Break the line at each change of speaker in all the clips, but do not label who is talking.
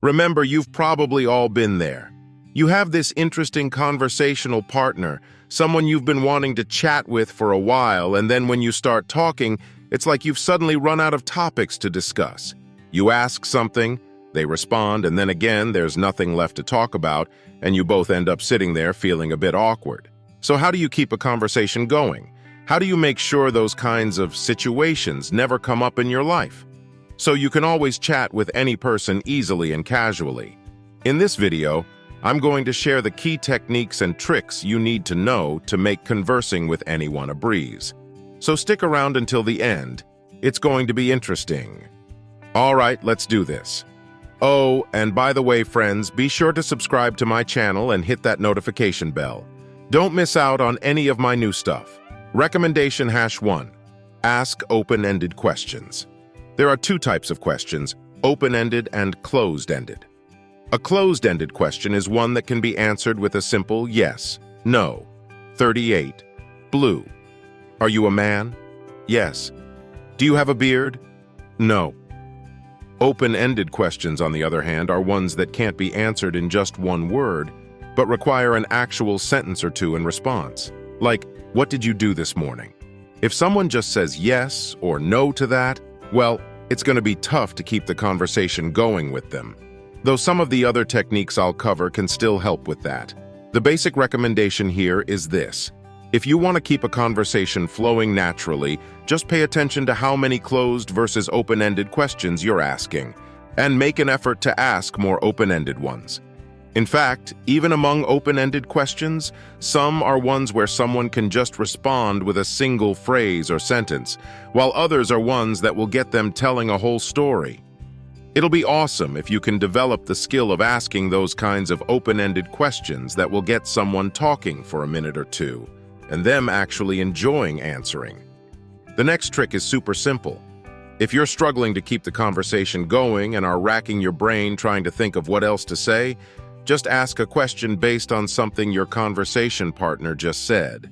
Remember, you've probably all been there. You have this interesting conversational partner, someone you've been wanting to chat with for a while, and then when you start talking, it's like you've suddenly run out of topics to discuss. You ask something, they respond, and then again, there's nothing left to talk about, and you both end up sitting there feeling a bit awkward. So how do you keep a conversation going? How do you make sure those kinds of situations never come up in your life? So you can always chat with any person easily and casually. In this video, I'm going to share the key techniques and tricks you need to know to make conversing with anyone a breeze. So stick around until the end. It's going to be interesting. All right, let's do this. Oh, and by the way, friends, be sure to subscribe to my channel and hit that notification bell. Don't miss out on any of my new stuff. Recommendation #1. Ask open-ended questions. There are two types of questions, open-ended and closed-ended. A closed-ended question is one that can be answered with a simple yes, no. 38. Blue. Are you a man? Yes. Do you have a beard? No. Open-ended questions, on the other hand, are ones that can't be answered in just one word, but require an actual sentence or two in response. Like, what did you do this morning? If someone just says yes or no to that, well, it's going to be tough to keep the conversation going with them. Though some of the other techniques I'll cover can still help with that. The basic recommendation here is this. If you want to keep a conversation flowing naturally, just pay attention to how many closed versus open-ended questions you're asking, and make an effort to ask more open-ended ones. In fact, even among open-ended questions, some are ones where someone can just respond with a single phrase or sentence, while others are ones that will get them telling a whole story. It'll be awesome if you can develop the skill of asking those kinds of open-ended questions that will get someone talking for a minute or two, and them actually enjoying answering. The next trick is super simple. If you're struggling to keep the conversation going and are racking your brain trying to think of what else to say, just ask a question based on something your conversation partner just said.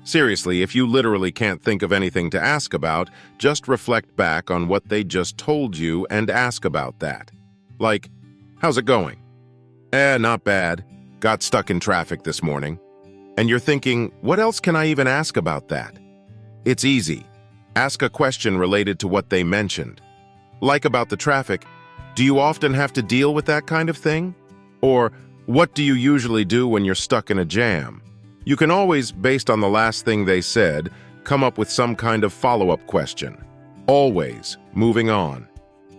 Seriously, if you literally can't think of anything to ask about, just reflect back on what they just told you and ask about that. Like, how's it going? Not bad. Got stuck in traffic this morning. And you're thinking, what else can I even ask about that? It's easy. Ask a question related to what they mentioned. Like about the traffic, do you often have to deal with that kind of thing? Or, what do you usually do when you're stuck in a jam? You can always, based on the last thing they said, come up with some kind of follow-up question. Always moving on.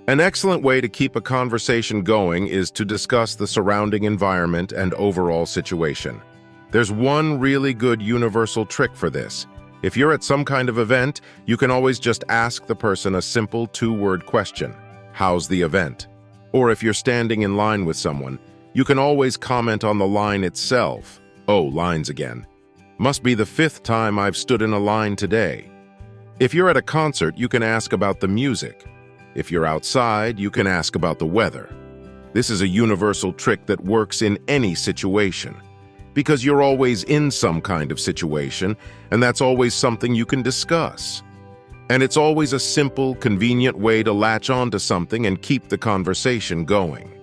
An excellent way to keep a conversation going is to discuss the surrounding environment and overall situation. There's one really good universal trick for this. If you're at some kind of event, you can always just ask the person a simple two-word question. How's the event? Or if you're standing in line with someone, you can always comment on the line itself. Oh, lines again. Must be the 5th time I've stood in a line today. If you're at a concert, you can ask about the music. If you're outside, you can ask about the weather. This is a universal trick that works in any situation, because you're always in some kind of situation, and that's always something you can discuss. And it's always a simple, convenient way to latch onto something and keep the conversation going.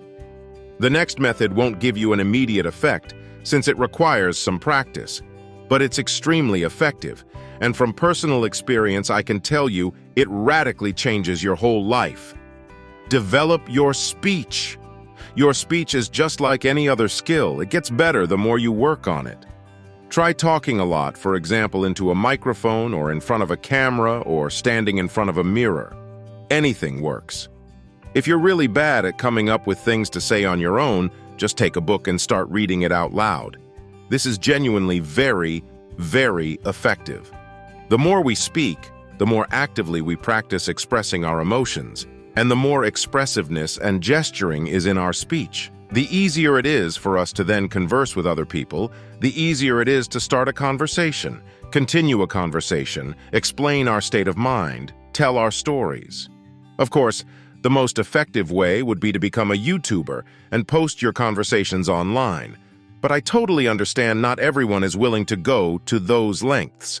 The next method won't give you an immediate effect, since it requires some practice, but it's extremely effective, and from personal experience I can tell you it radically changes your whole life. Develop your speech. Your speech is just like any other skill. It gets better the more you work on it. Try talking a lot, for example, into a microphone or in front of a camera or standing in front of a mirror. Anything works. If you're really bad at coming up with things to say on your own, just take a book and start reading it out loud. This is genuinely very, very effective. The more we speak, the more actively we practice expressing our emotions, and the more expressiveness and gesturing is in our speech. The easier it is for us to then converse with other people, the easier it is to start a conversation, continue a conversation, explain our state of mind, tell our stories. Of course, the most effective way would be to become a YouTuber and post your conversations online. But I totally understand not everyone is willing to go to those lengths.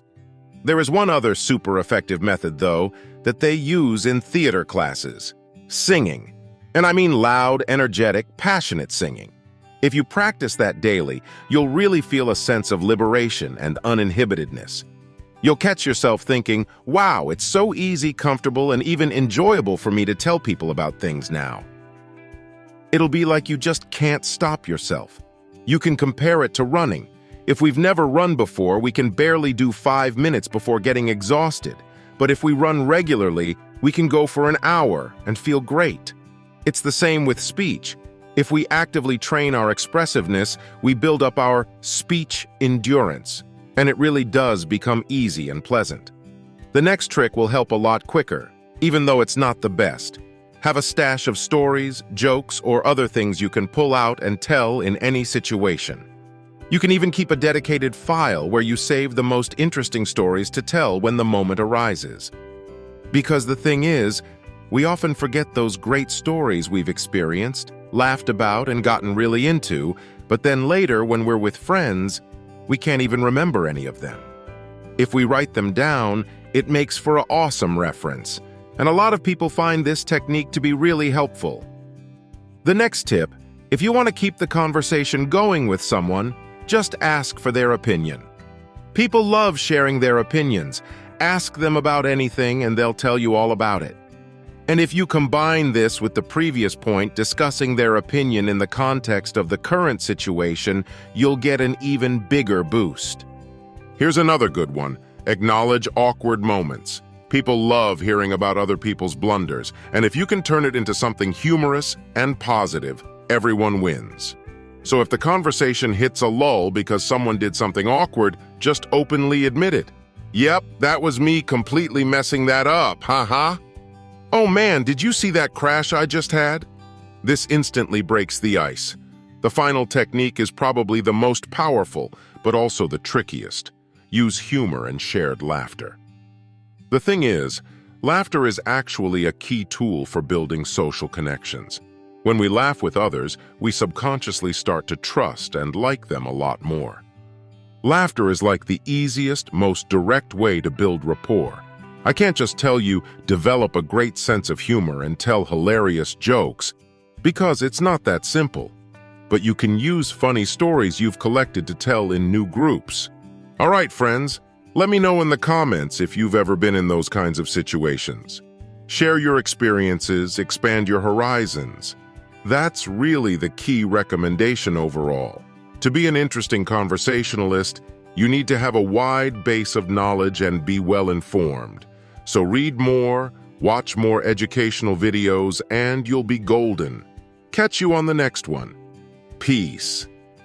There is one other super effective method, though, that they use in theater classes: singing. And I mean loud, energetic, passionate singing. If you practice that daily, you'll really feel a sense of liberation and uninhibitedness. You'll catch yourself thinking, wow, it's so easy, comfortable, and even enjoyable for me to tell people about things now. It'll be like you just can't stop yourself. You can compare it to running. If we've never run before, we can barely do 5 minutes before getting exhausted. But if we run regularly, we can go for an hour and feel great. It's the same with speech. If we actively train our expressiveness, we build up our speech endurance, and it really does become easy and pleasant. The next trick will help a lot quicker, even though it's not the best. Have a stash of stories, jokes, or other things you can pull out and tell in any situation. You can even keep a dedicated file where you save the most interesting stories to tell when the moment arises. Because the thing is, we often forget those great stories we've experienced, laughed about, and gotten really into, but then later, when we're with friends, we can't even remember any of them. If we write them down, it makes for an awesome reference, and a lot of people find this technique to be really helpful. The next tip, if you want to keep the conversation going with someone, just ask for their opinion. People love sharing their opinions. Ask them about anything and they'll tell you all about it. And if you combine this with the previous point, discussing their opinion in the context of the current situation, you'll get an even bigger boost. Here's another good one. Acknowledge awkward moments. People love hearing about other people's blunders, and if you can turn it into something humorous and positive, everyone wins. So if the conversation hits a lull because someone did something awkward, just openly admit it. Yep, that was me completely messing that up, haha. Oh man, did you see that crash I just had? This instantly breaks the ice. The final technique is probably the most powerful, but also the trickiest. Use humor and shared laughter. The thing is, laughter is actually a key tool for building social connections. When we laugh with others, we subconsciously start to trust and like them a lot more. Laughter is like the easiest, most direct way to build rapport. I can't just tell you, develop a great sense of humor and tell hilarious jokes, because it's not that simple. But you can use funny stories you've collected to tell in new groups. All right, friends, let me know in the comments if you've ever been in those kinds of situations. Share your experiences, expand your horizons. That's really the key recommendation overall. To be an interesting conversationalist, you need to have a wide base of knowledge and be well informed. So read more, watch more educational videos, and you'll be golden. Catch you on the next one. Peace.